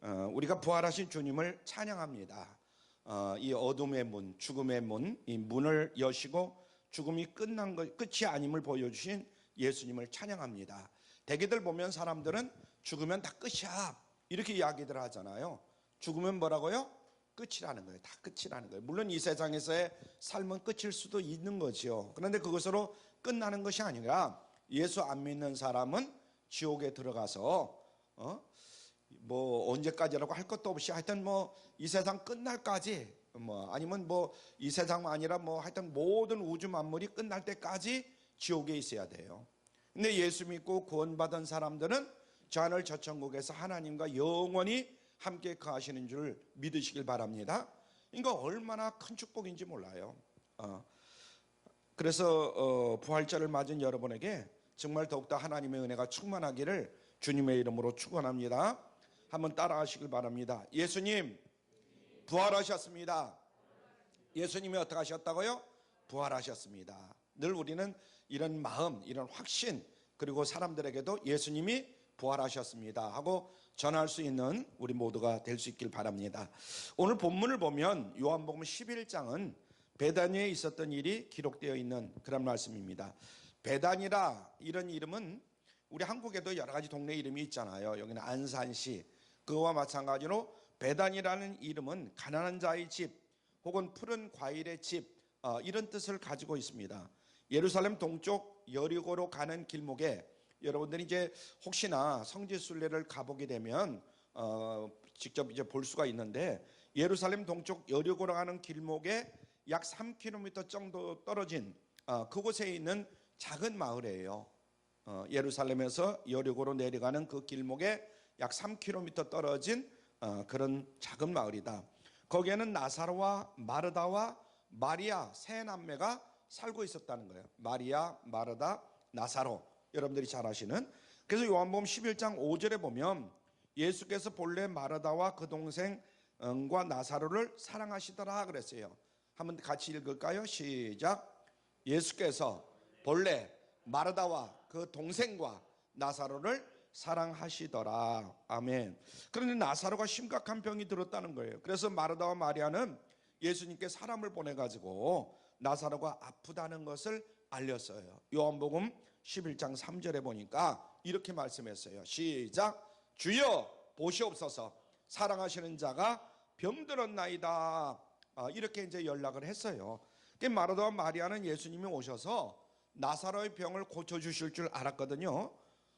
우리가 부활하신 주님을 찬양합니다. 이 어둠의 문, 죽음의 문, 이 문을 여시고 죽음이 끝난 것, 끝이 아님을 보여주신 예수님을 찬양합니다. 대개들 보면 사람들은 죽으면 다 끝이야 이렇게 이야기들 하잖아요. 죽으면 뭐라고요? 끝이라는 거예요. 다 끝이라는 거예요. 물론 이 세상에서의 삶은 끝일 수도 있는 거죠. 그런데 그것으로 끝나는 것이 아니라 예수 안 믿는 사람은 지옥에 들어가서 뭐 언제까지라고 할 것도 없이 하여튼 뭐 이 세상 끝날까지 아니면 뭐 이 세상만 아니라 뭐 하여튼 모든 우주 만물이 끝날 때까지 지옥에 있어야 돼요. 근데 예수 믿고 구원받은 사람들은 저 하늘 저 천국에서 하나님과 영원히 함께 거하시는 줄 믿으시길 바랍니다. 이거 얼마나 큰 축복인지 몰라요. 그래서 부활절을 맞은 여러분에게 정말 더욱더 하나님의 은혜가 충만하기를 주님의 이름으로 축원합니다. 한번 따라하시길 바랍니다. 예수님 부활하셨습니다. 예수님이 어떻게 하셨다고요? 부활하셨습니다. 늘 우리는 이런 마음, 이런 확신, 그리고 사람들에게도 예수님이 부활하셨습니다 하고 전할 수 있는 우리 모두가 될 수 있길 바랍니다. 오늘 본문을 보면 요한복음 11장은 베다니에 있었던 일이 기록되어 있는 그런 말씀입니다. 베다니라 이런 이름은 우리 한국에도 여러 가지 동네 이름이 있잖아요. 여기는 안산시, 그거와 마찬가지로 베단이라는 이름은 가난한 자의 집 혹은 푸른 과일의 집 이런 뜻을 가지고 있습니다. 예루살렘 동쪽 여리고로 가는 길목에 여러분들이 이제 혹시나 성지순례를 가보게 되면 직접 이제 볼 수가 있는데 예루살렘 동쪽 여리고로 가는 길목에 약 3km 정도 떨어진 그곳에 있는 작은 마을이에요. 예루살렘에서 여리고로 내려가는 그 길목에 약 3km 떨어진 그런 작은 마을이다. 거기에는 나사로와 마르다와 마리아 세 남매가 살고 있었다는 거예요. 마리아, 마르다, 나사로. 여러분들이 잘 아시는. 그래서 요한복음 11장 5절에 보면 예수께서 본래 마르다와 그 동생과 나사로를 사랑하시더라 그랬어요. 한번 같이 읽을까요? 시작. 예수께서 본래 마르다와 그 동생과 나사로를 사랑하시더라. 아멘. 그런데 나사로가 심각한 병이 들었다는 거예요. 그래서 마르다와 마리아는 예수님께 사람을 보내가지고 나사로가 아프다는 것을 알렸어요. 요한복음 11장 3절에 보니까 이렇게 말씀했어요. 시작. 주여 보시옵소서 사랑하시는 자가 병들었나이다. 이렇게 이제 연락을 했어요. 마르다와 마리아는 예수님이 오셔서 나사로의 병을 고쳐주실 줄 알았거든요.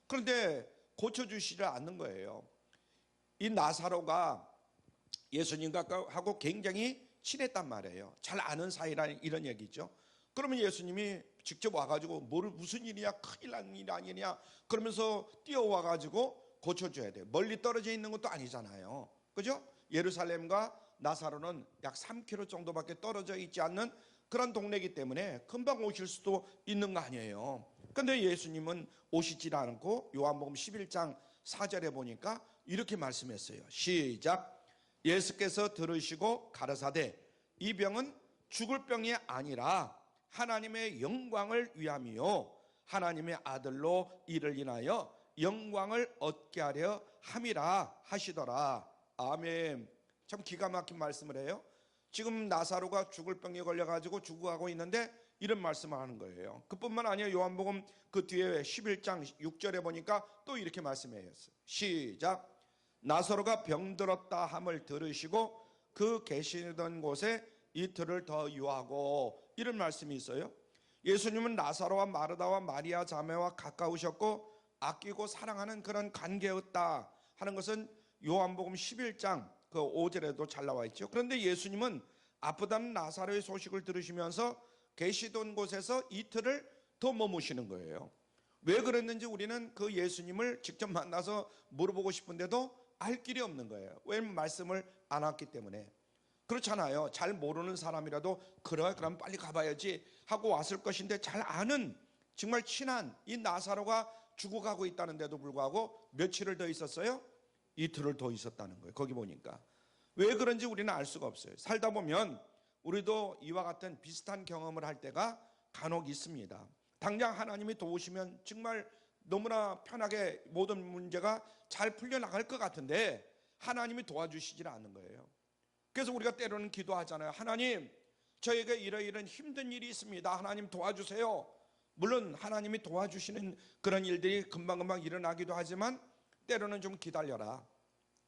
그런데 고쳐주시지 않는 거예요. 이 나사로가 예수님과 하고 굉장히 친했단 말이에요. 잘 아는 사이라는 이런 얘기죠. 그러면 예수님이 직접 와가지고 무슨 일이냐, 큰일 난 일 아니냐 그러면서 뛰어와가지고 고쳐줘야 돼요. 멀리 떨어져 있는 것도 아니잖아요. 그죠? 예루살렘과 나사로는 약 3km 정도밖에 떨어져 있지 않는 그런 동네이기 때문에 금방 오실 수도 있는 거 아니에요. 그런데 예수님은 오시질 않고 요한복음 11장 4절에 보니까 이렇게 말씀했어요. 시작. 예수께서 들으시고 가라사대 이 병은 죽을 병이 아니라 하나님의 영광을 위함이요 하나님의 아들로 이를 인하여 영광을 얻게 하려 함이라 하시더라. 아멘. 참 기가 막힌 말씀을 해요. 지금 나사로가 죽을 병에 걸려가지고 죽어가고 있는데 이런 말씀을 하는 거예요. 그뿐만 아니라 요한복음 그 뒤에 11장 6절에 보니까 또 이렇게 말씀해요. 시작. 나사로가 병들었다 함을 들으시고 그 계시던 곳에 이틀을 더 유하고 이런 말씀이 있어요. 예수님은 나사로와 마르다와 마리아 자매와 가까우셨고 아끼고 사랑하는 그런 관계였다 하는 것은 요한복음 11장 그 5절에도 잘 나와 있죠. 그런데 예수님은 아프다는 나사로의 소식을 들으시면서 계시던 곳에서 이틀을 더 머무시는 거예요. 왜 그랬는지 우리는 그 예수님을 직접 만나서 물어보고 싶은데도 알 길이 없는 거예요. 왜 말씀을 안 왔기 때문에. 그렇잖아요. 잘 모르는 사람이라도 그래 그럼 빨리 가봐야지 하고 왔을 것인데 잘 아는 정말 친한 이 나사로가 죽어가고 있다는데도 불구하고 며칠을 더 있었어요? 이틀을 더 있었다는 거예요. 거기 보니까. 왜 그런지 우리는 알 수가 없어요. 살다 보면 우리도 이와 같은 비슷한 경험을 할 때가 간혹 있습니다. 당장 하나님이 도우시면 정말 너무나 편하게 모든 문제가 잘 풀려나갈 것 같은데 하나님이 도와주시질 않는 거예요. 그래서 우리가 때로는 기도하잖아요. 하나님, 저에게 이러이러한 힘든 일이 있습니다. 하나님 도와주세요. 물론 하나님이 도와주시는 그런 일들이 금방금방 일어나기도 하지만 때로는 좀 기다려라.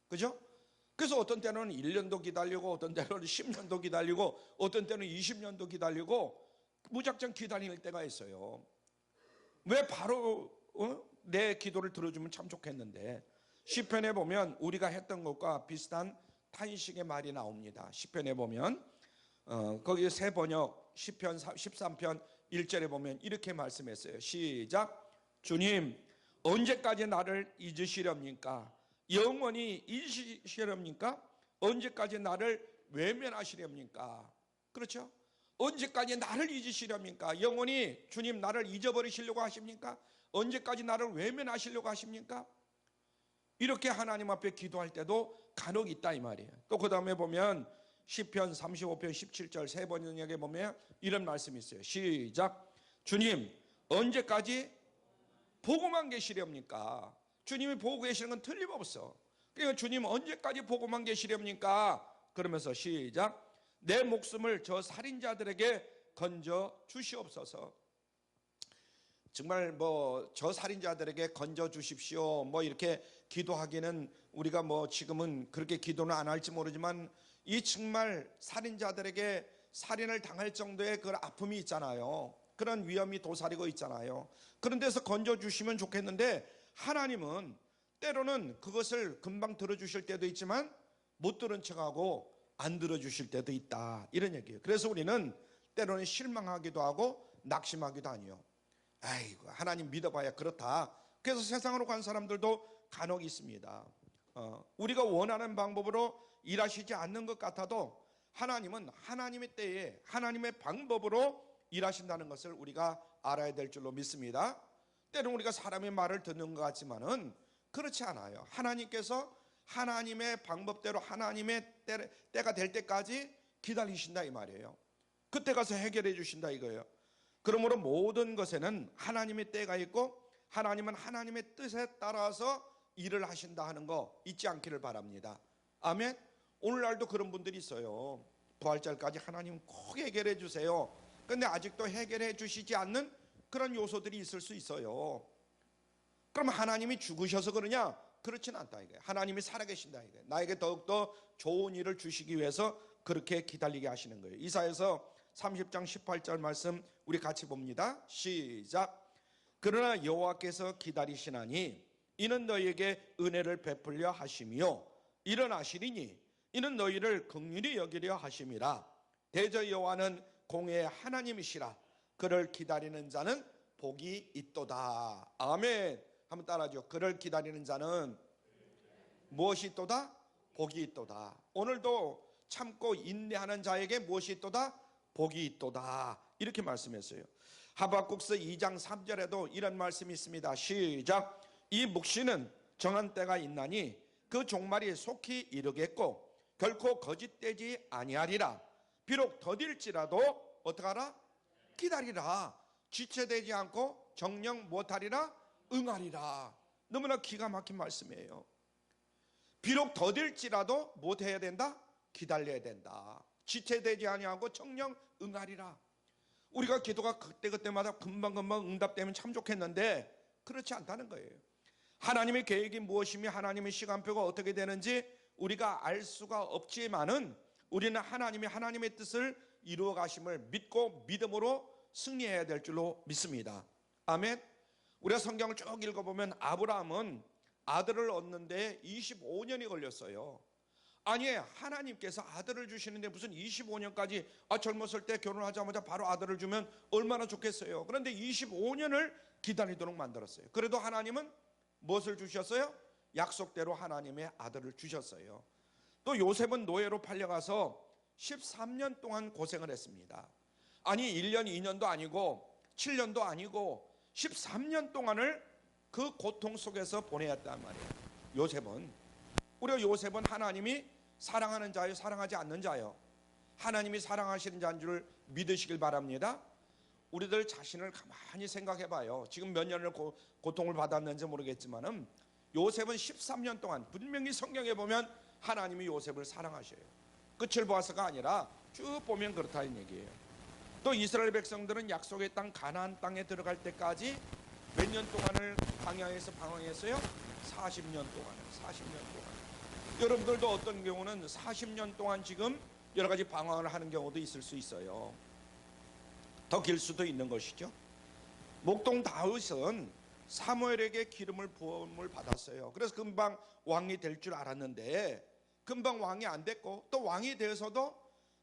그죠? 그래서 어떤 때는 1년도 기다리고 어떤 때는 10년도 기다리고 어떤 때는 20년도 기다리고 무작정 기다릴 때가 있어요. 왜 바로 내 기도를 들어주면 참 좋겠는데. 시편에 보면 우리가 했던 것과 비슷한 탄식의 말이 나옵니다. 시편에 보면 거기 새 번역 시편 13편 1절에 보면 이렇게 말씀했어요. 시작. 주님, 언제까지 나를 잊으시렵니까? 영원히 잊으시렵니까? 언제까지 나를 외면하시렵니까? 그렇죠? 언제까지 나를 잊으시렵니까? 영원히 주님 나를 잊어버리시려고 하십니까? 언제까지 나를 외면하시려고 하십니까? 이렇게 하나님 앞에 기도할 때도 간혹 있다 이 말이에요. 또 그 다음에 보면 시편 35편 17절 세 번역에 보면 이런 말씀이 있어요. 시작. 주님, 언제까지 보고만 계시렵니까? 주님이 보고 계시는 건 틀림없어. 그러니까 주님 언제까지 보고만 계시렵니까? 그러면서 시작. 내 목숨을 저 살인자들에게 건져 주시옵소서. 정말 저 살인자들에게 건져 주십시오 이렇게 기도하기는 우리가 지금은 그렇게 기도는 안 할지 모르지만 이 정말 살인자들에게 살인을 당할 정도의 그 아픔이 있잖아요. 그런 위험이 도사리고 있잖아요. 그런 데서 건져 주시면 좋겠는데 하나님은 때로는 그것을 금방 들어주실 때도 있지만 못 들은 척하고 안 들어주실 때도 있다 이런 얘기예요. 그래서 우리는 때로는 실망하기도 하고 낙심하기도 하니요. 아이고 하나님 믿어봐야 그렇다. 그래서 세상으로 간 사람들도 간혹 있습니다. 우리가 원하는 방법으로 일하시지 않는 것 같아도 하나님은 하나님의 때에 하나님의 방법으로 일하신다는 것을 우리가 알아야 될 줄로 믿습니다. 때로는 우리가 사람의 말을 듣는 것 같지만은 그렇지 않아요. 하나님께서 하나님의 방법대로 하나님의 때가 될 때까지 기다리신다 이 말이에요. 그때 가서 해결해 주신다 이거예요. 그러므로 모든 것에는 하나님의 때가 있고 하나님은 하나님의 뜻에 따라서 일을 하신다 하는 거 잊지 않기를 바랍니다. 아멘. 오늘날도 그런 분들이 있어요. 부활절까지 하나님 꼭 해결해 주세요. 근데 아직도 해결해 주시지 않는 그런 요소들이 있을 수 있어요. 그럼 하나님이 죽으셔서 그러냐? 그렇진 않다 이거예요. 하나님이 살아계신다 이거예요. 나에게 더욱더 좋은 일을 주시기 위해서 그렇게 기다리게 하시는 거예요. 이사야서 30장 18절 말씀 우리 같이 봅니다. 시작. 그러나 여호와께서 기다리시나니 이는 너희에게 은혜를 베풀려 하심이요 일어나시리니 이는 너희를 긍휼히 여기려 하심이라. 대저 여호와는 공의의 하나님이시라. 그를 기다리는 자는 복이 있도다. 아멘. 한번 따라하죠. 그를 기다리는 자는 무엇이 있도다? 복이 있도다. 오늘도 참고 인내하는 자에게 무엇이 있도다? 복이 있도다. 이렇게 말씀했어요. 하박국서 2장 3절에도 이런 말씀이 있습니다. 시작. 이 묵시는 정한 때가 있나니 그 종말이 속히 이르겠고 결코 거짓되지 아니하리라. 비록 더딜지라도 어떡하라? 기다리라. 지체되지 않고 정령 못하리라? 응하리라. 너무나 기가 막힌 말씀이에요. 비록 더딜지라도 못해야 된다? 기다려야 된다. 지체되지 아니하고 정령 응하리라. 우리가 기도가 그때그때마다 금방금방 응답되면 참 좋겠는데 그렇지 않다는 거예요. 하나님의 계획이 무엇이며 하나님의 시간표가 어떻게 되는지 우리가 알 수가 없지만은 우리는 하나님의 뜻을 이루어 가심을 믿고 믿음으로 승리해야 될 줄로 믿습니다. 아멘. 우리가 성경을 쭉 읽어보면 아브라함은 아들을 얻는데 25년이 걸렸어요. 아니 하나님께서 아들을 주시는데 무슨 25년까지 젊었을 때 결혼하자마자 바로 아들을 주면 얼마나 좋겠어요. 그런데 25년을 기다리도록 만들었어요. 그래도 하나님은 무엇을 주셨어요? 약속대로 하나님의 아들을 주셨어요. 또 요셉은 노예로 팔려가서 13년 동안 고생을 했습니다. 아니 1년 2년도 아니고 7년도 아니고 13년 동안을 그 고통 속에서 보내야 했단 말이에요. 우리가 요셉은 하나님이 사랑하는 자요 사랑하지 않는 자요? 하나님이 사랑하시는 자인 줄 믿으시길 바랍니다. 우리들 자신을 가만히 생각해 봐요. 지금 몇 년을 고통을 받았는지 모르겠지만은 요셉은 13년 동안 분명히 성경에 보면 하나님이 요셉을 사랑하셔요. 끝을 보아서가 아니라 쭉 보면 그렇다는 얘기예요. 또 이스라엘 백성들은 약속의 땅 가나안 땅에 들어갈 때까지 몇 년 동안을 광야에서 방황했어요? 40년 동안을. 40년 동안. 여러분들도 어떤 경우는 40년 동안 지금 여러 가지 방황을 하는 경우도 있을 수 있어요. 더 길 수도 있는 것이죠. 목동 다윗은 사무엘에게 기름을 부음을 받았어요. 그래서 금방 왕이 될 줄 알았는데 금방 왕이 안 됐고, 또 왕이 되어서도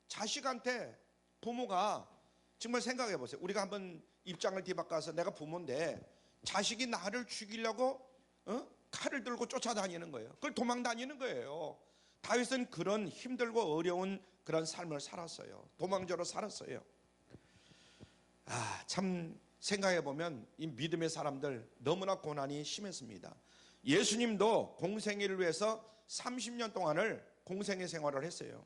자식한테 부모가, 정말 생각해 보세요. 우리가 한번 입장을 뒤바꿔서 내가 부모인데 자식이 나를 죽이려고 칼을 들고 쫓아다니는 거예요. 그걸 도망 다니는 거예요. 다윗은 그런 힘들고 어려운 그런 삶을 살았어요. 도망자로 살았어요. 참 생각해 보면 이 믿음의 사람들 너무나 고난이 심했습니다. 예수님도 공생애를 위해서 30년 동안을 공생애 생활을 했어요.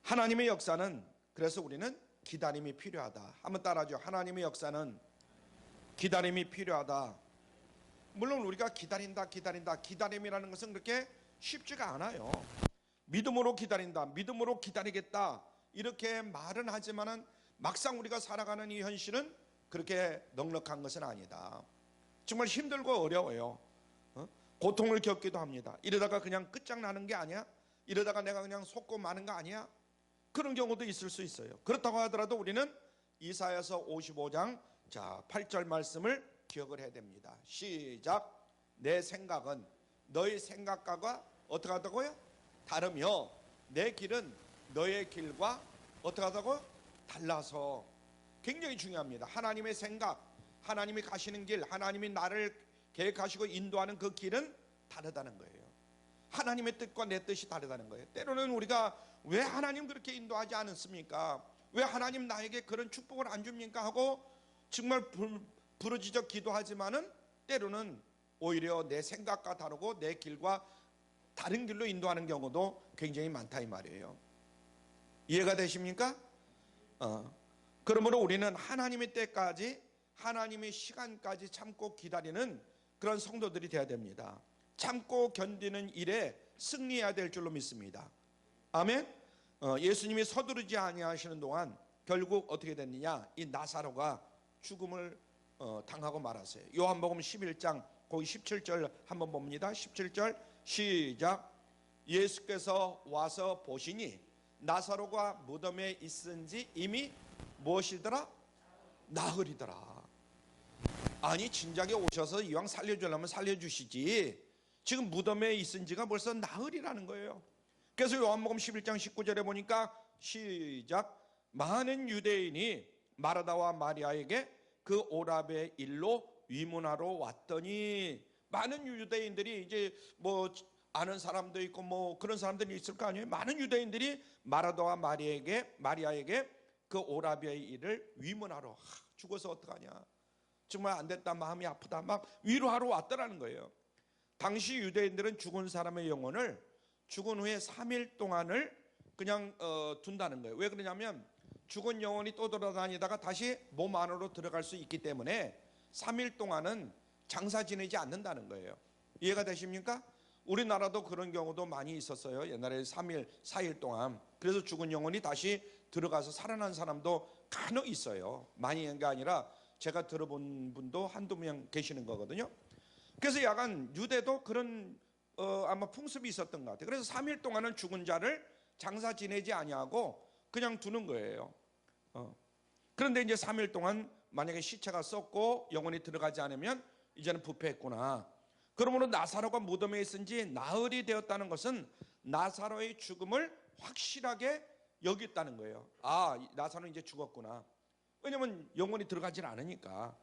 하나님의 역사는, 그래서 우리는 기다림이 필요하다. 한번 따라하죠. 하나님의 역사는 기다림이 필요하다. 물론 우리가 기다림이라는 것은 그렇게 쉽지가 않아요. 믿음으로 기다린다, 믿음으로 기다리겠다, 이렇게 말은 하지만은 막상 우리가 살아가는 이 현실은 그렇게 넉넉한 것은 아니다. 정말 힘들고 어려워요. 고통을 겪기도 합니다. 이러다가 그냥 끝장나는 게 아니야? 이러다가 내가 그냥 속고 마는 거 아니야? 그런 경우도 있을 수 있어요. 그렇다고 하더라도 우리는 이사야서 55장 8절 말씀을 기억을 해야 됩니다. 시작. 내 생각은 너의 생각과 어떻게 하다고요? 다르며 내 길은 너의 길과 어떻게 하다고요? 달라서. 굉장히 중요합니다. 하나님의 생각, 하나님이 가시는 길, 하나님이 나를 계획하시고 인도하는 그 길은 다르다는 거예요. 하나님의 뜻과 내 뜻이 다르다는 거예요. 때로는 우리가 왜 하나님 그렇게 인도하지 않았습니까? 왜 하나님 나에게 그런 축복을 안 줍니까? 하고 정말 부르짖어 기도하지만은 때로는 오히려 내 생각과 다르고 내 길과 다른 길로 인도하는 경우도 굉장히 많다 이 말이에요. 이해가 되십니까? 그러므로 우리는 하나님의 때까지, 하나님의 시간까지 참고 기다리는 그런 성도들이 되어야 됩니다. 참고 견디는 일에 승리해야 될 줄로 믿습니다. 아멘. 예수님이 서두르지 아니하시는 동안 결국 어떻게 됐느냐? 이 나사로가 죽음을 당하고 말았어요. 요한복음 11장 거기 17절 한번 봅니다. 17절 시작. 예수께서 와서 보시니 나사로가 무덤에 있은지 이미 무엇이더라? 나흘이더라. 아니 진작에 오셔서 이왕 살려주려면 살려주시지, 지금 무덤에 있은 지가 벌써 나흘이라는 거예요. 그래서 요한복음 11장 19절에 보니까 시작. 많은 유대인이 마르다와 마리아에게 그 오랍의 일로 위문하러 왔더니, 많은 유대인들이 이제 뭐 아는 사람도 있고 뭐 그런 사람들이 있을 거 아니에요. 많은 유대인들이 마르다와 마리아에게 그 오랍의 일을 위문하러, 죽어서 어떡하냐, 정말 안 됐다, 마음이 아프다, 막 위로하러 왔더라는 거예요. 당시 유대인들은 죽은 사람의 영혼을 죽은 후에 3일 동안을 그냥 둔다는 거예요. 왜 그러냐면 죽은 영혼이 또 돌아다니다가 다시 몸 안으로 들어갈 수 있기 때문에 3일 동안은 장사 지내지 않는다는 거예요. 이해가 되십니까? 우리나라도 그런 경우도 많이 있었어요. 옛날에 3일, 4일 동안. 그래서 죽은 영혼이 다시 들어가서 살아난 사람도 간혹 있어요. 많이 한 게 아니라 제가 들어본 분도 한두 명 계시는 거거든요. 그래서 약간 유대도 그런 아마 풍습이 있었던 것 같아요. 그래서 3일 동안은 죽은 자를 장사 지내지 아니하고 그냥 두는 거예요. 그런데 이제 3일 동안 만약에 시체가 썩고 영혼이 들어가지 않으면 이제는 부패했구나. 그러므로 나사로가 무덤에 있은 지 나흘이 되었다는 것은 나사로의 죽음을 확실하게 여겼다는 거예요. 아, 나사로는 이제 죽었구나. 왜냐면 영혼이 들어가질 않으니까.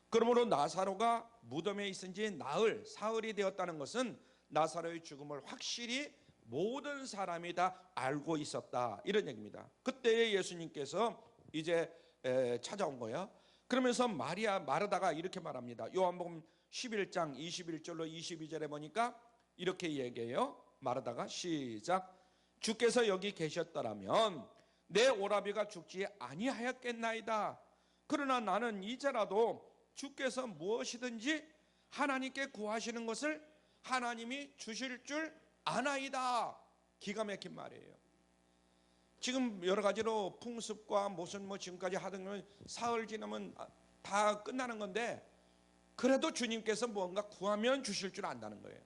그러므로 나사로가 무덤에 있은 지 나흘, 사흘이 되었다는 것은 나사로의 죽음을 확실히 모든 사람이 다 알고 있었다, 이런 얘기입니다. 그때 예수님께서 이제 찾아온 거예요. 그러면서 마르다가 이렇게 말합니다. 요한복음 11장 21절로 22절에 보니까 이렇게 얘기해요. 마르다가 시작. 주께서 여기 계셨더라면 내 오라비가 죽지 아니하였겠나이다. 그러나 나는 이제라도 주께서 무엇이든지 하나님께 구하시는 것을 하나님이 주실 줄 아나이다. 기가 막힌 말이에요. 지금 여러 가지로 풍습과 무슨 지금까지 하던 건 사흘 지나면 다 끝나는 건데, 그래도 주님께서 뭔가 구하면 주실 줄 안다는 거예요.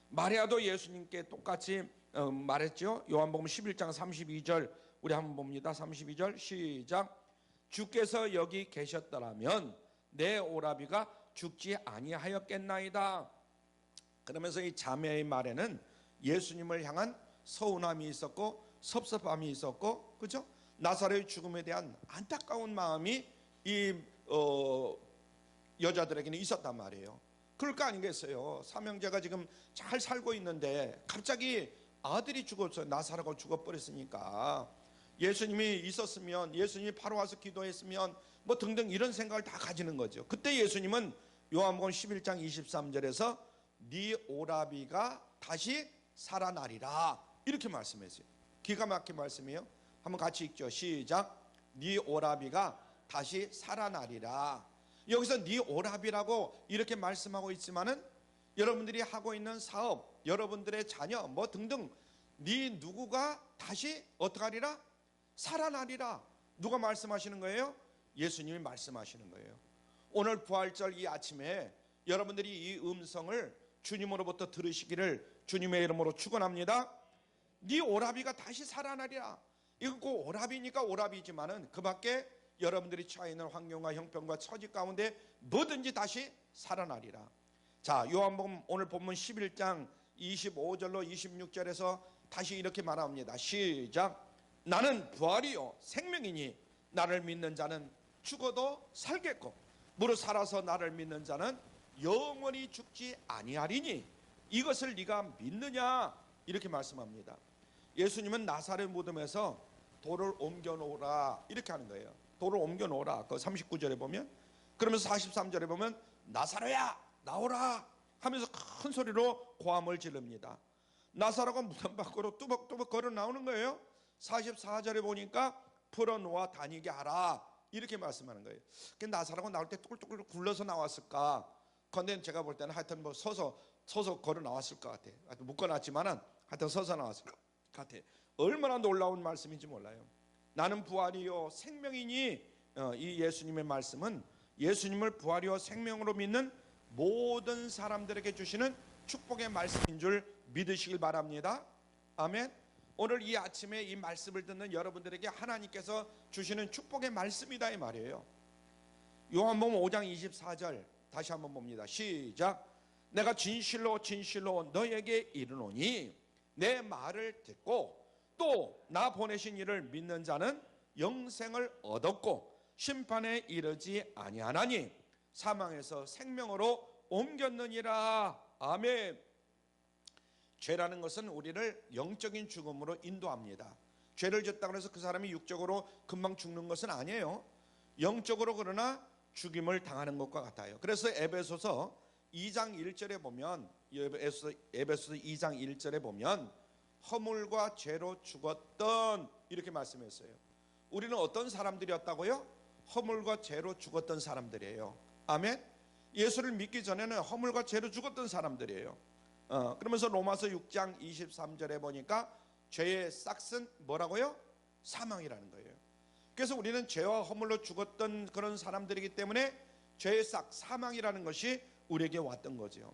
마리아도 예수님께 똑같이 말했죠. 요한복음 11장 32절 우리 한번 봅니다. 32절 시작. 주께서 여기 계셨더라면 내 오라비가 죽지 아니하였겠나이다. 그러면서 이 자매의 말에는 예수님을 향한 서운함이 있었고 섭섭함이 있었고, 그죠? 나사로의 죽음에 대한 안타까운 마음이 이 여자들에게는 있었단 말이에요. 그럴 거 아니겠어요? 삼형제가 지금 잘 살고 있는데 갑자기 아들이 죽었어요. 나사로가 죽어버렸으니까. 예수님이 있었으면, 예수님이 바로 와서 기도했으면 뭐 등등 이런 생각을 다 가지는 거죠. 그때 예수님은 요한복음 11장 23절에서 네 오라비가 다시 살아나리라 이렇게 말씀했어요. 기가 막힌 말씀이에요. 한번 같이 읽죠. 시작. 네 오라비가 다시 살아나리라. 여기서 네 오라비라고 이렇게 말씀하고 있지만은 여러분들이 하고 있는 사업, 여러분들의 자녀 뭐 등등 네 누구가 다시 어떻게 하리라? 살아나리라. 누가 말씀하시는 거예요? 예수님이 말씀하시는 거예요. 오늘 부활절 이 아침에 여러분들이 이 음성을 주님으로부터 들으시기를 주님의 이름으로 축원합니다. 네 오라비가 다시 살아나리라. 이거 꼭 오라비니까 오라비지만은 그 밖에 여러분들이 처해 있는 환경과 형편과 처지 가운데 뭐든지 다시 살아나리라. 자, 요한복음 오늘 본문 11장 25절로 26절에서 다시 이렇게 말합니다. 시작. 나는 부활이요 생명이니 나를 믿는 자는 죽어도 살겠고 무릇 살아서 나를 믿는 자는 영원히 죽지 아니하리니 이것을 네가 믿느냐 이렇게 말씀합니다. 예수님은 나사렛 무덤에서 돌을 옮겨 놓으라 이렇게 하는 거예요. 돌을 옮겨 놓으라. 그 39절에 보면, 그러면서 43절에 보면 나사로야 나오라 하면서 큰 소리로 고함을 지릅니다. 나사로가 무덤 밖으로 뚜벅뚜벅 걸어 나오는 거예요. 44절에 보니까 풀어놓아 다니게 하라 이렇게 말씀하는 거예요. 나사로가 나올 때 뚜글뚜글 굴러서 나왔을까? 근데 제가 볼 때는 하여튼 뭐 서서 걸어 나왔을 것 같아. 하여튼 묶어놨지만은 하여튼 서서 나왔을 것 같아. 얼마나 놀라운 말씀인지 몰라요. 나는 부활이요 생명이니, 이 예수님의 말씀은 예수님을 부활이요 생명으로 믿는 모든 사람들에게 주시는 축복의 말씀인 줄 믿으시길 바랍니다. 아멘. 오늘 이 아침에 이 말씀을 듣는 여러분들에게 하나님께서 주시는 축복의 말씀이다 이 말이에요. 요한복음 5장 24절 다시 한번 봅니다. 시작. 내가 진실로 진실로 너에게 이르노니 내 말을 듣고 또 나 보내신 이를 믿는 자는 영생을 얻었고 심판에 이르지 아니하나니 사망에서 생명으로 옮겼느니라. 아멘. 죄라는 것은 우리를 영적인 죽음으로 인도합니다. 죄를 졌다고 해서 그 사람이 육적으로 금방 죽는 것은 아니에요. 영적으로 그러나 죽임을 당하는 것과 같아요. 그래서 에베소서 2장 1절에 보면, 에베소서 2장 1절에 보면 허물과 죄로 죽었던 이렇게 말씀했어요. 우리는 어떤 사람들이었다고요? 허물과 죄로 죽었던 사람들이에요. 아멘. 예수를 믿기 전에는 허물과 죄로 죽었던 사람들이에요. 그러면서 로마서 6장 23절에 보니까 죄의 싹은 뭐라고요? 사망이라는 거예요. 그래서 우리는 죄와 허물로 죽었던 그런 사람들이기 때문에 죄의 싹 사망이라는 것이 우리에게 왔던 거죠.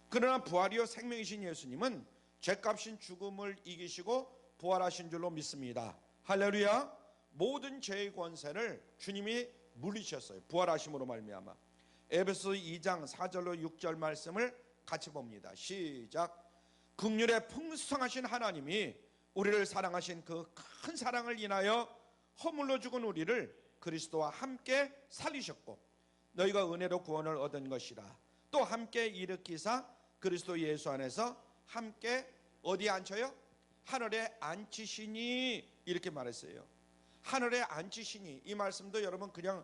그러나 부활이요 생명이신 예수님은 죄값인 죽음을 이기시고 부활하신 줄로 믿습니다. 할렐루야. 모든 죄의 권세를 주님이 물리셨어요. 부활하심으로 말미암아. 에베소 2장 4절로 6절 말씀을 같이 봅니다. 시작. 긍휼에 풍성하신 하나님이 우리를 사랑하신 그 큰 사랑을 인하여 허물로 죽은 우리를 그리스도와 함께 살리셨고 너희가 은혜로 구원을 얻은 것이라. 또 함께 일으키사 그리스도 예수 안에서 함께 어디에 앉혀요? 하늘에 앉히시니 이렇게 말했어요. 하늘에 앉히시니 이 말씀도 여러분 그냥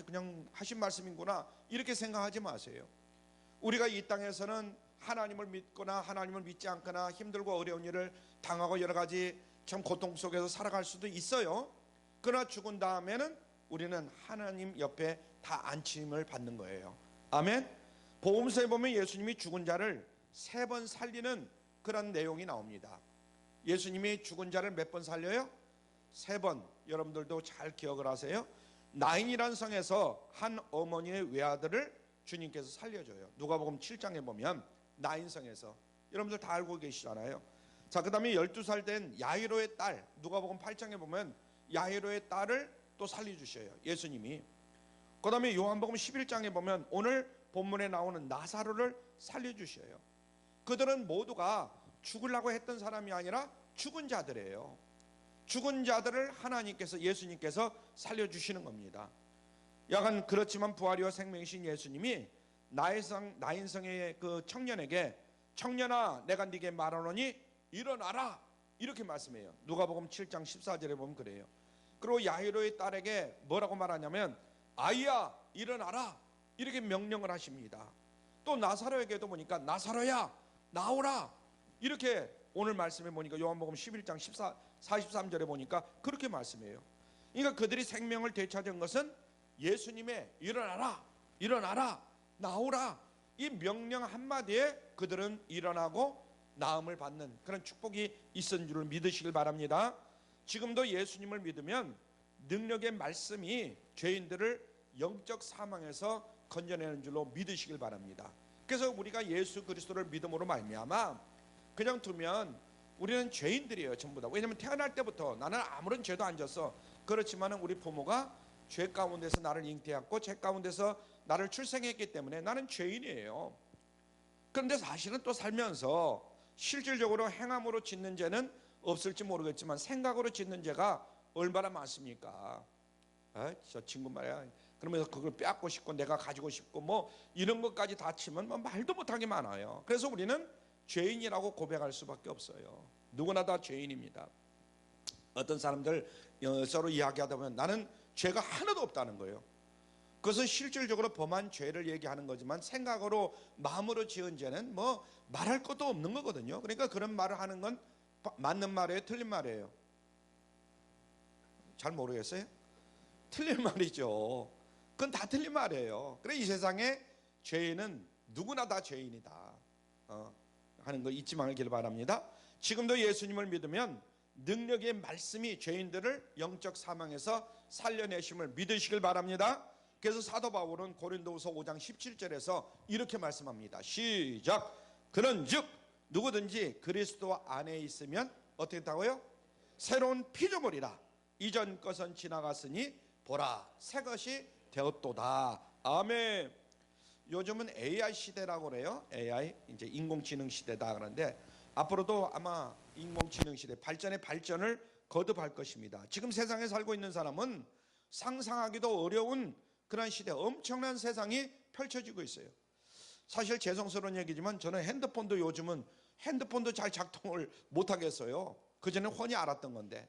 그냥 하신 말씀이구나 이렇게 생각하지 마세요. 우리가 이 땅에서는 하나님을 믿거나 하나님을 믿지 않거나 힘들고 어려운 일을 당하고 여러 가지 참 고통 속에서 살아갈 수도 있어요. 그러나 죽은 다음에는 우리는 하나님 옆에 다 안침을 받는 거예요. 아멘. 복음서에 보면 예수님이 죽은 자를 3번 살리는 그런 내용이 나옵니다. 예수님이 죽은 자를 몇 번 살려요? 3번. 여러분들도 잘 기억을 하세요. 나인이라는 성에서 한 어머니의 외아들을 주님께서 살려줘요. 누가복음 7장에 보면 나인성에서, 여러분들 다 알고 계시잖아요. 자, 그 다음에 12살 된 야이로의 딸, 누가복음 8장에 보면 야이로의 딸을 또 살려주셔요, 예수님이. 그 다음에 요한복음 11장에 보면 오늘 본문에 나오는 나사로를 살려주셔요. 그들은 모두가 죽으려고 했던 사람이 아니라 죽은 자들이에요. 죽은 자들을 하나님께서, 예수님께서 살려주시는 겁니다. 약간 그렇지만 부활이와 생명이신 예수님이 나인성의 그 청년에게, 청년아 내가 네게 말하노니 일어나라, 이렇게 말씀해요. 누가복음 7장 14절에 보면 그래요. 그리고 야이로의 딸에게 뭐라고 말하냐면 아이야 일어나라, 이렇게 명령을 하십니다. 또 나사로에게도 보니까 나사로야 나오라, 이렇게 오늘 말씀에 보니까 요한복음 11장 43절에 보니까 그렇게 말씀해요. 그러니까 그들이 생명을 되찾은 것은 예수님의 일어나라, 일어나라, 나오라, 이 명령 한마디에 그들은 일어나고 나음을 받는 그런 축복이 있은 줄을 믿으시길 바랍니다. 지금도 예수님을 믿으면 능력의 말씀이 죄인들을 영적 사망에서 건져내는 줄로 믿으시길 바랍니다. 그래서 우리가 예수 그리스도를 믿음으로 말미암아 그냥 두면 우리는 죄인들이에요, 전부 다. 왜냐하면 태어날 때부터 나는 아무런 죄도 안 졌어. 그렇지만 우리 부모가 죄 가운데서 나를 잉태했고 죄 가운데서 나를 출생했기 때문에 나는 죄인이에요. 그런데 사실은 또 살면서 실질적으로 행함으로 짓는 죄는 없을지 모르겠지만 생각으로 짓는 죄가 얼마나 많습니까? 저 친구 말이야, 그러면서 그걸 빼앗고 싶고 내가 가지고 싶고 뭐 이런 것까지 다 치면 뭐 말도 못하게 많아요. 그래서 우리는 죄인이라고 고백할 수밖에 없어요. 누구나 다 죄인입니다. 어떤 사람들 서로 이야기하다 보면 나는 죄가 하나도 없다는 거예요. 그것은 실질적으로 범한 죄를 얘기하는 거지만 생각으로 마음으로 지은 죄는 뭐 말할 것도 없는 거거든요. 그러니까 그런 말을 하는 건 맞는 말이에요, 틀린 말이에요? 잘 모르겠어요? 틀린 말이죠. 그건 다 틀린 말이에요. 그래 이 세상에 죄인은 누구나 다 죄인이다 하는 거 잊지 말길 바랍니다. 지금도 예수님을 믿으면 능력의 말씀이 죄인들을 영적 사망에서 살려내심을 믿으시길 바랍니다. 그래서 사도 바울은 고린도후서 5장 17절에서 이렇게 말씀합니다. 시작. 그런즉 누구든지 그리스도 안에 있으면 어떻게 했다고요? 새로운 피조물이라. 이전 것은 지나갔으니 보라 새 것이 되었도다. 아멘. 요즘은 AI 시대라고 그래요. AI, 이제 인공지능 시대다 그러는데 앞으로도 아마 인공지능 시대 발전의 발전을 거듭할 것입니다. 지금 세상에 살고 있는 사람은 상상하기도 어려운 그런 시대, 엄청난 세상이 펼쳐지고 있어요. 사실 죄송스러운 얘기지만 저는 핸드폰도 요즘은 핸드폰도 잘 작동을 못하겠어요. 그전에 훤히 알았던 건데.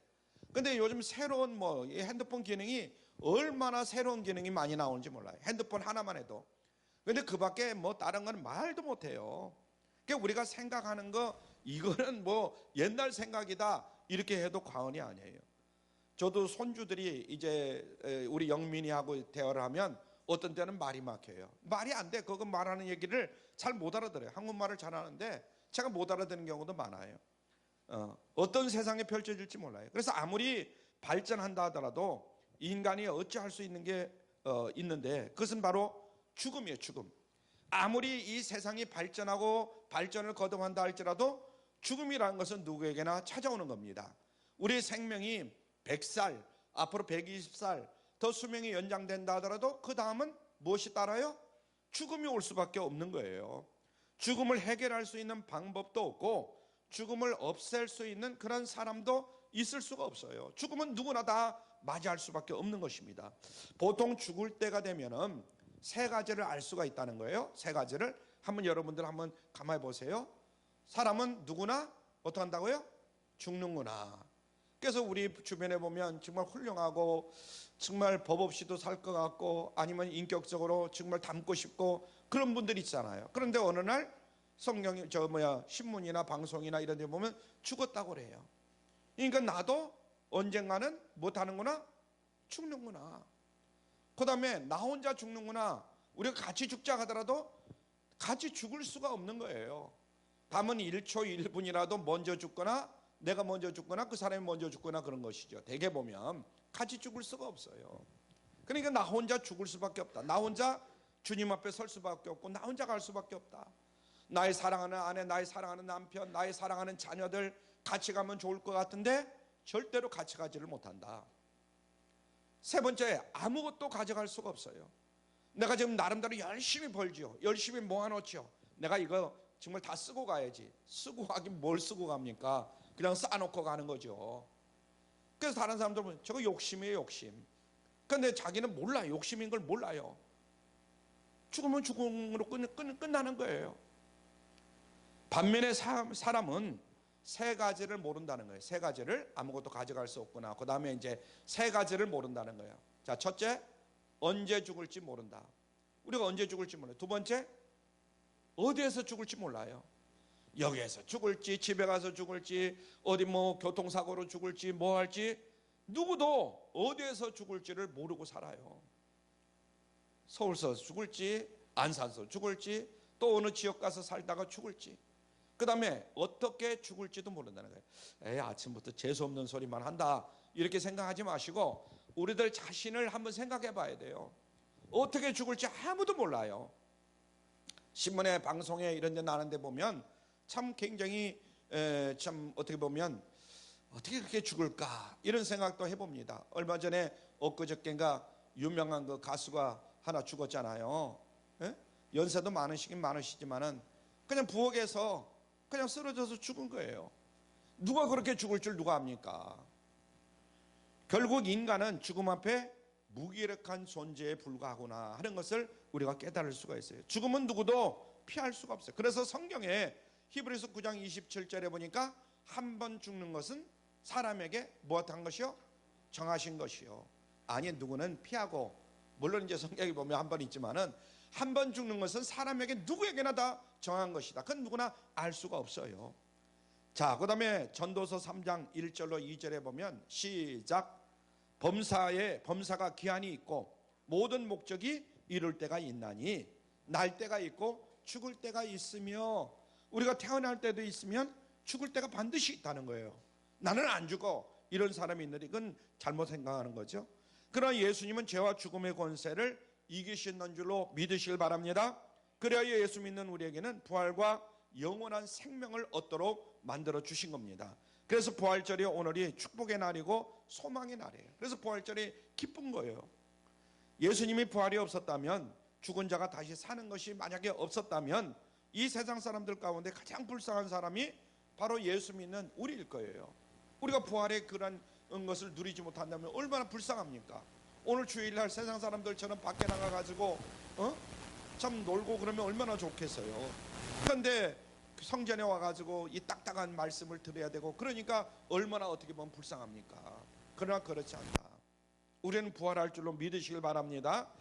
근데 요즘 새로운 이 핸드폰 기능이 얼마나 새로운 기능이 많이 나오는지 몰라요. 핸드폰 하나만 해도. 근데 그 밖에 다른 건 말도 못해요. 그러니까 우리가 생각하는 거 이거는 옛날 생각이다 이렇게 해도 과언이 아니에요. 저도 손주들이 이제 우리 영민이하고 대화를 하면 어떤 때는 말이 막혀요. 말이 안 돼. 그거 말하는 얘기를 잘 못 알아들어요. 한국말을 잘하는데 제가 못 알아듣는 경우도 많아요. 어떤 세상에 펼쳐질지 몰라요. 그래서 아무리 발전한다 하더라도 인간이 어찌할 수 있는 게 있는데 그것은 바로 죽음이에요. 죽음. 아무리 이 세상이 발전하고 발전을 거듭한다 할지라도 죽음이라는 것은 누구에게나 찾아오는 겁니다. 우리의 생명이 100살, 앞으로 120살 더 수명이 연장된다 하더라도 그 다음은 무엇이 따라요? 죽음이 올 수밖에 없는 거예요. 죽음을 해결할 수 있는 방법도 없고 죽음을 없앨 수 있는 그런 사람도 있을 수가 없어요. 죽음은 누구나 다 맞이할 수밖에 없는 것입니다. 보통 죽을 때가 되면은 세 가지를 알 수가 있다는 거예요. 세 가지를 한번 여러분들 한번 가만히 보세요. 사람은 누구나 어떻게 한다고요? 죽는구나. 그래서 우리 주변에 보면 정말 훌륭하고 정말 법 없이도 살 것 같고 아니면 인격적으로 정말 닮고 싶고 그런 분들이 있잖아요. 그런데 어느 날 성경이 신문이나 방송이나 이런 데 보면 죽었다고 그래요. 그러니까 나도 언젠가는 못하는구나, 죽는구나. 그 다음에 나 혼자 죽는구나. 우리가 같이 죽자 하더라도 같이 죽을 수가 없는 거예요. 밤은 1초 1분이라도 먼저 죽거나 내가 먼저 죽거나 그 사람이 먼저 죽거나 그런 것이죠. 대개 보면 같이 죽을 수가 없어요. 그러니까 나 혼자 죽을 수밖에 없다. 나 혼자 주님 앞에 설 수밖에 없고 나 혼자 갈 수밖에 없다. 나의 사랑하는 아내, 나의 사랑하는 남편, 나의 사랑하는 자녀들 같이 가면 좋을 것 같은데 절대로 같이 가지를 못한다. 세 번째, 아무것도 가져갈 수가 없어요. 내가 지금 나름대로 열심히 벌지요. 열심히 모아놓지요. 내가 이거 정말 다 쓰고 가야지. 쓰고 가긴 뭘 쓰고 갑니까? 그냥 쌓아놓고 가는 거죠. 그래서 다른 사람들 보면 저거 욕심이에요, 욕심. 근데 자기는 몰라요. 욕심인 걸 몰라요. 죽으면 죽음으로 끝나는 거예요. 반면에 사람은 세 가지를 모른다는 거예요. 세 가지를 아무것도 가져갈 수 없구나. 그 다음에 이제 세 가지를 모른다는 거예요. 자, 첫째, 언제 죽을지 모른다. 우리가 언제 죽을지 몰라요. 두 번째, 어디에서 죽을지 몰라요. 여기에서 죽을지, 집에 가서 죽을지, 어디 뭐 교통사고로 죽을지, 뭐 할지, 누구도 어디에서 죽을지를 모르고 살아요. 서울서 죽을지, 안산서 죽을지, 또 어느 지역 가서 살다가 죽을지, 그 다음에 어떻게 죽을지도 모른다는 거예요. 에이, 아침부터 재수없는 소리만 한다 이렇게 생각하지 마시고 우리들 자신을 한번 생각해 봐야 돼요. 어떻게 죽을지 아무도 몰라요. 신문에 방송에 이런 데 나는데 보면 참 굉장히 참 어떻게 보면 어떻게 그렇게 죽을까 이런 생각도 해봅니다. 얼마 전에 엊그저께인가 유명한 그 가수가 하나 죽었잖아요. 예? 연세도 많으시긴 많으시지만은 그냥 부엌에서 그냥 쓰러져서 죽은 거예요. 누가 그렇게 죽을 줄 누가 압니까? 결국 인간은 죽음 앞에 무기력한 존재에 불과하구나 하는 것을 우리가 깨달을 수가 있어요. 죽음은 누구도 피할 수가 없어요. 그래서 성경에 히브리서 9장 27절에 보니까 한 번 죽는 것은 사람에게 무엇한 것이요? 정하신 것이요. 아니, 누구는 피하고, 물론 이제 성경에 보면 한 번 있지만은 한 번 죽는 것은 사람에게 누구에게나 다 정한 것이다. 그건 누구나 알 수가 없어요. 자, 그 다음에 전도서 3장 1절로 2절에 보면 시작. 범사가 기한이 있고 모든 목적이 이룰 때가 있나니 날 때가 있고 죽을 때가 있으며, 우리가 태어날 때도 있으면 죽을 때가 반드시 있다는 거예요. 나는 안 죽어 이런 사람이 있는데 그건 잘못 생각하는 거죠. 그러나 예수님은 죄와 죽음의 권세를 이기신 줄로 믿으시길 바랍니다. 그래야 예수 믿는 우리에게는 부활과 영원한 생명을 얻도록 만들어 주신 겁니다. 그래서 부활절이 오늘이 축복의 날이고 소망의 날이에요. 그래서 부활절이 기쁜 거예요. 예수님이 부활이 없었다면, 죽은 자가 다시 사는 것이 만약에 없었다면 이 세상 사람들 가운데 가장 불쌍한 사람이 바로 예수 믿는 우리일 거예요. 우리가 부활의 그런 것을 누리지 못한다면 얼마나 불쌍합니까? 오늘 주일날 세상 사람들처럼 밖에 나가가지고 참 놀고 그러면 얼마나 좋겠어요. 그런데 성전에 와가지고 이 딱딱한 말씀을 들어야 되고, 그러니까 얼마나 어떻게 보면 불쌍합니까? 그러나 그렇지 않다. 우리는 부활할 줄로 믿으시길 바랍니다.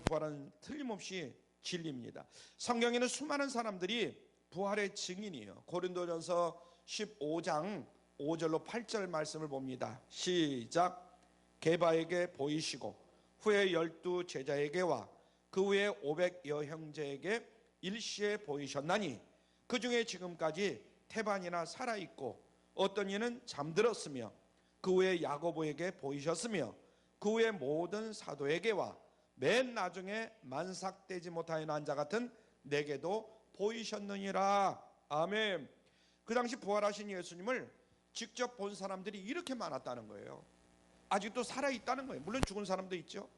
부활은 틀림없이 진리입니다. 성경에는 수많은 사람들이 부활의 증인이에요. 고린도전서 15장 5절로 8절 말씀을 봅니다. 시작. 게바에게 보이시고 후에 12 제자에게와 그 후에 500여 형제에게 일시에 보이셨나니 그 중에 지금까지 태반이나 살아있고 어떤 이는 잠들었으며 그 후에 야고보에게 보이셨으며 그 후에 모든 사도에게와 맨 나중에 만삭되지 못하여 난 자 같은 내게도 보이셨느니라. 아멘. 그 당시 부활하신 예수님을 직접 본 사람들이 이렇게 많았다는 거예요. 아직도 살아있다는 거예요. 물론 죽은 사람도 있죠.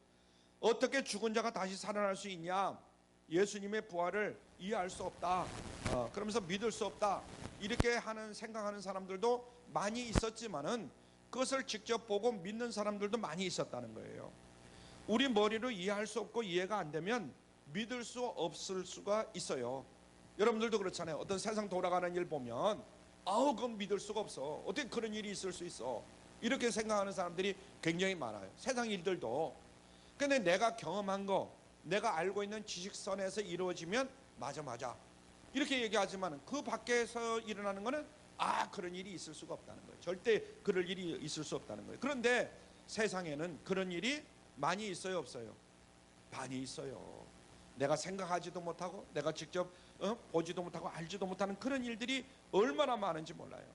어떻게 죽은 자가 다시 살아날 수 있냐? 예수님의 부활을 이해할 수 없다, 그러면서 믿을 수 없다, 이렇게 생각하는 사람들도 많이 있었지만은 그것을 직접 보고 믿는 사람들도 많이 있었다는 거예요. 우리 머리로 이해할 수 없고 이해가 안 되면 믿을 수 없을 수가 있어요. 여러분들도 그렇잖아요. 어떤 세상 돌아가는 일 보면 그건 믿을 수가 없어. 어떻게 그런 일이 있을 수 있어? 이렇게 생각하는 사람들이 굉장히 많아요. 세상 일들도. 근데 내가 경험한 거, 내가 알고 있는 지식선에서 이루어지면 맞아 이렇게 얘기하지만 그 밖에서 일어나는 거는 그런 일이 있을 수가 없다는 거예요. 절대 그럴 일이 있을 수 없다는 거예요. 그런데 세상에는 그런 일이 많이 있어요, 없어요? 많이 있어요. 내가 생각하지도 못하고 내가 직접 보지도 못하고 알지도 못하는 그런 일들이 얼마나 많은지 몰라요.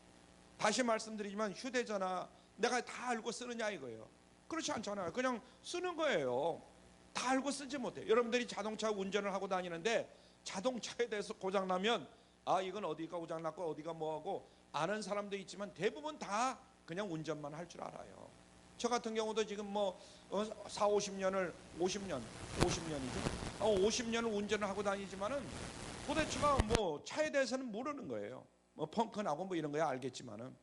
다시 말씀드리지만 휴대전화 내가 다 알고 쓰느냐 이거예요. 그렇지 않잖아요. 그냥 쓰는 거예요. 다 알고 쓰지 못해요. 여러분들이 자동차 운전을 하고 다니는데 자동차에 대해서 고장나면 이건 어디가 고장났고 어디가 뭐하고 아는 사람도 있지만 대부분 다 그냥 운전만 할 줄 알아요. 저 같은 경우도 지금 50년을 50년을 운전을 하고 다니지만은 도대체가 차에 대해서는 모르는 거예요. 펑크나고 이런 거야 알겠지만은.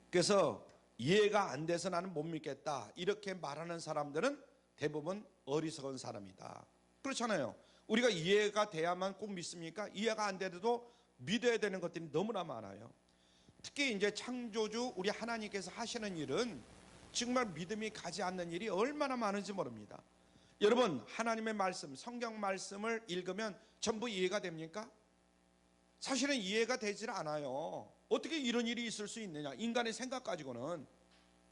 그래서 이해가 안 돼서 나는 못 믿겠다 이렇게 말하는 사람들은 대부분 어리석은 사람이다. 그렇잖아요. 우리가 이해가 돼야만 꼭 믿습니까? 이해가 안 돼도 믿어야 되는 것들이 너무나 많아요. 특히 이제 창조주 우리 하나님께서 하시는 일은 정말 믿음이 가지 않는 일이 얼마나 많은지 모릅니다. 여러분, 하나님의 말씀, 성경 말씀을 읽으면 전부 이해가 됩니까? 사실은 이해가 되질 않아요. 어떻게 이런 일이 있을 수 있느냐? 인간의 생각 가지고는.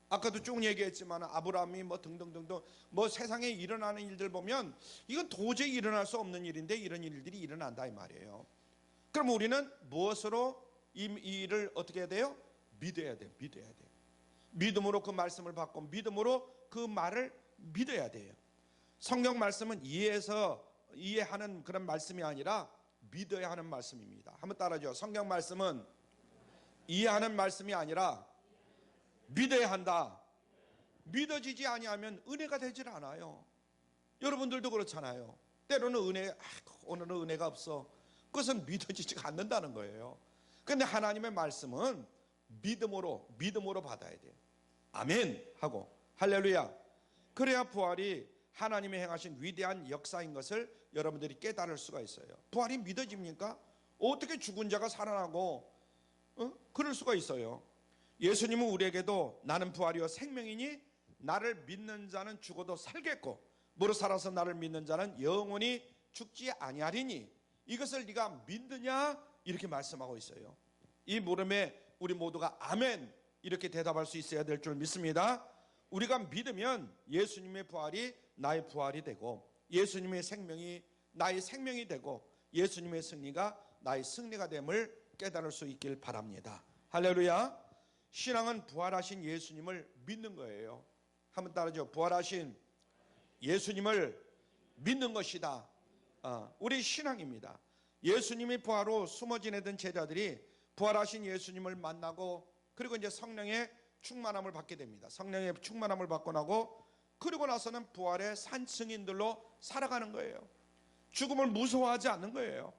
아까도 쭉 얘기했지만 아브라함이 등등등등 세상에 일어나는 일들 보면 이건 도저히 일어날 수 없는 일인데 이런 일들이 일어난다 이 말이에요. 그럼 우리는 무엇으로 이 일을 어떻게 해야 돼요? 믿어야 돼요. 믿어야 돼요. 믿음으로 그 말씀을 받고 믿음으로 그 말을 믿어야 돼요. 성경 말씀은 이해하는 그런 말씀이 아니라 믿어야 하는 말씀입니다. 한번 따라하죠. 성경 말씀은 이해하는 말씀이 아니라 믿어야 한다. 믿어지지 아니하면 은혜가 되질 않아요. 여러분들도 그렇잖아요. 때로는 오늘은 은혜가 없어. 그것은 믿어지지가 않는다는 거예요. 그런데 하나님의 말씀은 믿음으로 받아야 돼요. 아멘 하고 할렐루야. 그래야 부활이 하나님의 행하신 위대한 역사인 것을 여러분들이 깨달을 수가 있어요. 부활이 믿어집니까? 어떻게 죽은 자가 살아나고 그럴 수가 있어요. 예수님은 우리에게도 나는 부활이요 생명이니 나를 믿는 자는 죽어도 살겠고 무릇 살아서 나를 믿는 자는 영원히 죽지 아니하리니 이것을 네가 믿느냐 이렇게 말씀하고 있어요. 이 물음에 우리 모두가 아멘 이렇게 대답할 수 있어야 될 줄 믿습니다. 우리가 믿으면 예수님의 부활이 나의 부활이 되고 예수님의 생명이 나의 생명이 되고 예수님의 승리가 나의 승리가 됨을 깨달을 수 있길 바랍니다. 할렐루야. 신앙은 부활하신 예수님을 믿는 거예요. 한번 따라하죠. 부활하신 예수님을 믿는 것이다. 우리 신앙입니다. 예수님이 부활로 숨어 지내던 제자들이 부활하신 예수님을 만나고 그리고 이제 성령의 충만함을 받게 됩니다. 성령의 충만함을 받고 나고 그리고 나서는 부활의 산 증인들로 살아가는 거예요. 죽음을 무서워하지 않는 거예요.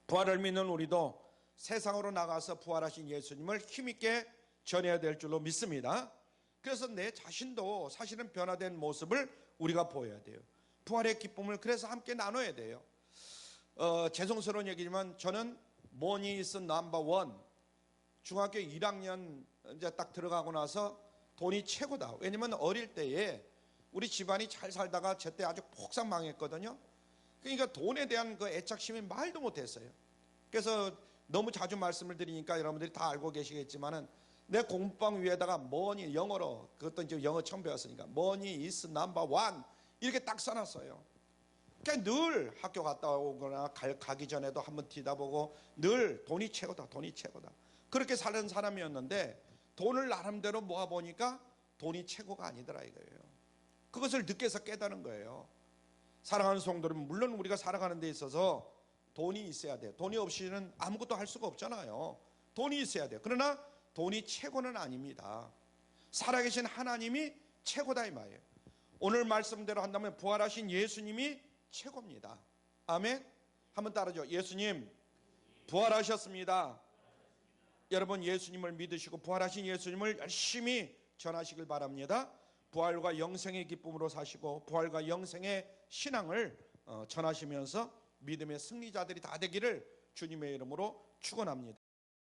부활을 믿는 우리도 세상으로 나가서 부활하신 예수님을 힘있게 전해야 될 줄로 믿습니다. 그래서 내 자신도 사실은 변화된 모습을 우리가 보여야 돼요. 부활의 기쁨을 그래서 함께 나눠야 돼요. 죄송스러운 얘기지만 저는 money is number one. 중학교 1학년 이제 딱 들어가고 나서 돈이 최고다. 왜냐면 어릴 때에 우리 집안이 잘 살다가 제때 아주 폭삭 망했거든요. 그러니까 돈에 대한 그 애착심이 말도 못했어요. 그래서 너무 자주 말씀을 드리니까 여러분들이 다 알고 계시겠지만은 내 공부방 위에다가 money 영어로 그것도 이제 영어 처음 배웠으니까 money is number one 이렇게 딱 써놨어요. 그러니까 늘 학교 갔다 오거나 가기 전에도 한번 뒤다보고 늘 돈이 최고다, 돈이 최고다. 그렇게 사는 사람이었는데 돈을 나름대로 모아보니까 돈이 최고가 아니더라 이거예요. 그것을 늦게서 깨달은 거예요. 사랑하는 성도는 물론 우리가 살아가는 데 있어서 돈이 있어야 돼요. 돈이 없이는 아무것도 할 수가 없잖아요. 돈이 있어야 돼요. 그러나 돈이 최고는 아닙니다. 살아계신 하나님이 최고다 이 말이에요. 오늘 말씀대로 한다면 부활하신 예수님이 최고입니다. 아멘. 한번 따라죠. 예수님 부활하셨습니다. 여러분 예수님을 믿으시고 부활하신 예수님을 열심히 전하시길 바랍니다. 부활과 영생의 기쁨으로 사시고 부활과 영생의 신앙을 전하시면서 믿음의 승리자들이 다 되기를 주님의 이름으로 축원합니다.